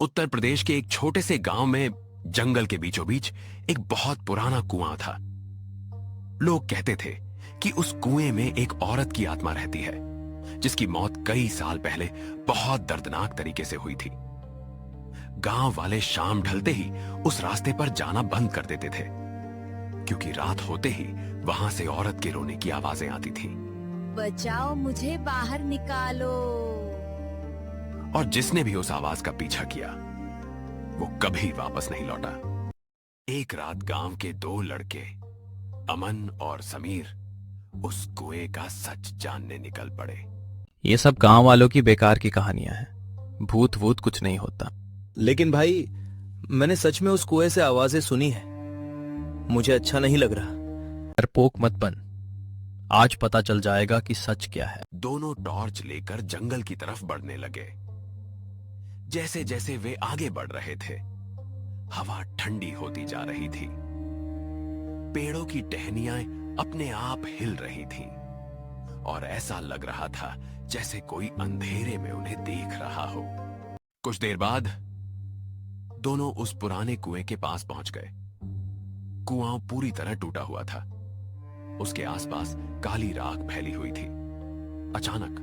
उत्तर प्रदेश के एक छोटे से गांव में जंगल के बीचों बीच एक बहुत पुराना कुआं था। लोग कहते थे कि उस कुएं में एक औरत की आत्मा रहती है, जिसकी मौत कई साल पहले बहुत दर्दनाक तरीके से हुई थी। गांव वाले शाम ढलते ही उस रास्ते पर जाना बंद कर देते थे, क्योंकि रात होते ही वहां से औरत के रोने की आवाजें आती थी। बचाओ, मुझे बाहर निकालो। और जिसने भी उस आवाज का पीछा किया वो कभी वापस नहीं लौटा। एक रात गांव के दो लड़के अमन और समीर उस कुएं का सच जानने निकल पड़े। ये सब गांव वालों की बेकार की कहानियां हैं। भूत वूत कुछ नहीं होता। लेकिन भाई, मैंने सच में उस कुएं से आवाजें सुनी है। मुझे अच्छा नहीं लग रहा। डरपोक मत बन, आज पता चल जाएगा कि सच क्या है। दोनों टॉर्च लेकर जंगल की तरफ बढ़ने लगे। जैसे जैसे वे आगे बढ़ रहे थे, हवा ठंडी होती जा रही थी। पेड़ों की टहनियां अपने आप हिल रही थीं, और ऐसा लग रहा था जैसे कोई अंधेरे में उन्हें देख रहा हो। कुछ देर बाद दोनों उस पुराने कुएं के पास पहुंच गए। कुआं पूरी तरह टूटा हुआ था। उसके आसपास काली राख फैली हुई थी। अचानक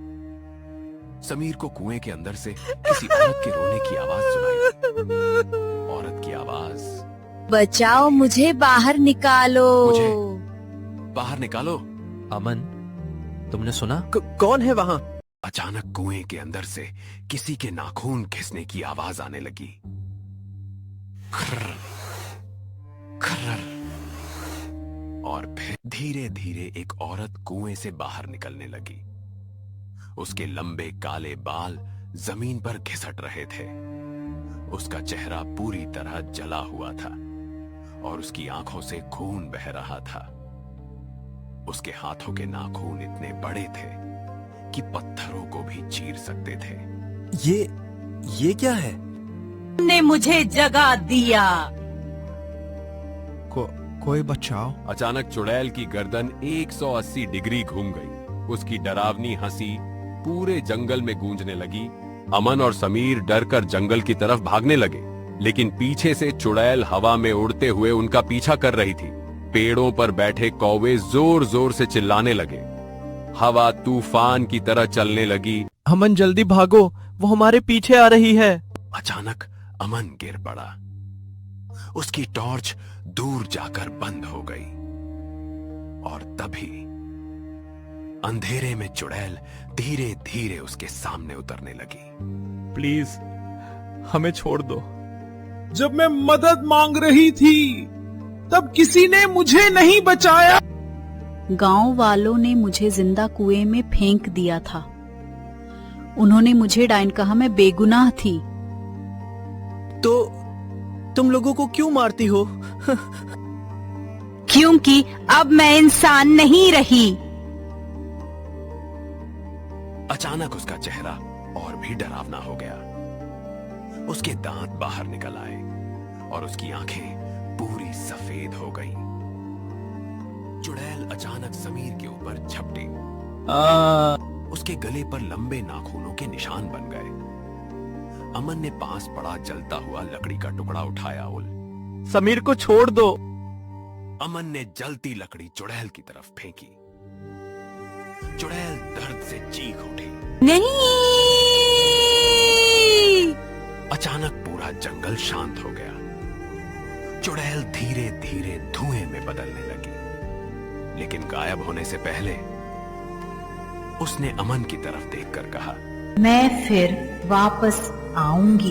समीर को कुएं के अंदर से किसी औरत के रोने की आवाज सुनाई। औरत की आवाज, बचाओ, मुझे बाहर निकालो। मुझे बाहर निकालो। अमन, तुमने सुना? कौन है वहां? अचानक कुएं के अंदर से किसी के नाखून घिसने की आवाज आने लगी। खर्र, खर्र। और फिर धीरे धीरे एक औरत कुएं से बाहर निकलने लगी। उसके लंबे काले बाल जमीन पर घिसट रहे थे। उसका चेहरा पूरी तरह जला हुआ था और उसकी आंखों से खून बह रहा था। उसके हाथों के नाखून इतने बड़े थे कि पत्थरों को भी चीर सकते थे। ये क्या है? ने मुझे जगा दिया। कोई बचाओ। अचानक चुड़ैल की गर्दन 180 डिग्री घूम गई। उसकी डरावनी हंसी पूरे जंगल में गूंजने लगी। अमन और समीर डरकर जंगल की तरफ भागने लगे, लेकिन पीछे से चुड़ैल हवा में उड़ते हुए उनका पीछा कर रही थी। पेड़ों पर बैठे कौवे जोर जोर से चिल्लाने लगे। हवा तूफान की तरह चलने लगी। अमन, जल्दी भागो, वो हमारे पीछे आ रही है। अचानक अमन गिर पड़ा। उसकी टॉर्च दूर जाकर बंद हो गई, और तभी अंधेरे में चुड़ैल धीरे धीरे उसके सामने उतरने लगी। प्लीज हमें छोड़ दो। जब मैं मदद मांग रही थी तब किसी ने मुझे नहीं बचाया। गांव वालों ने मुझे जिंदा कुएं में फेंक दिया था। उन्होंने मुझे डायन कहा, मैं बेगुनाह थी। तो तुम लोगों को क्यों मारती हो? क्योंकि अब मैं इंसान नहीं रही। अचानक उसका चेहरा और भी डरावना हो गया। उसके दांत बाहर निकल आए और उसकी आंखें पूरी सफेद हो गईं। चुड़ैल अचानक समीर के ऊपर झपटी। उसके गले पर लंबे नाखूनों के निशान बन गए। अमन ने पास पड़ा जलता हुआ लकड़ी का टुकड़ा उठाया। समीर को छोड़ दो। अमन ने जलती लकड़ी चुड़ैल की तरफ फेंकी। चुड़ैल दर्द से चीख उठी। नहीं। अचानक पूरा जंगल शांत हो गया। चुड़ैल धीरे धीरे धुएं में बदलने लगी, लेकिन गायब होने से पहले उसने अमन की तरफ देखकर कहा, मैं फिर वापस आऊंगी।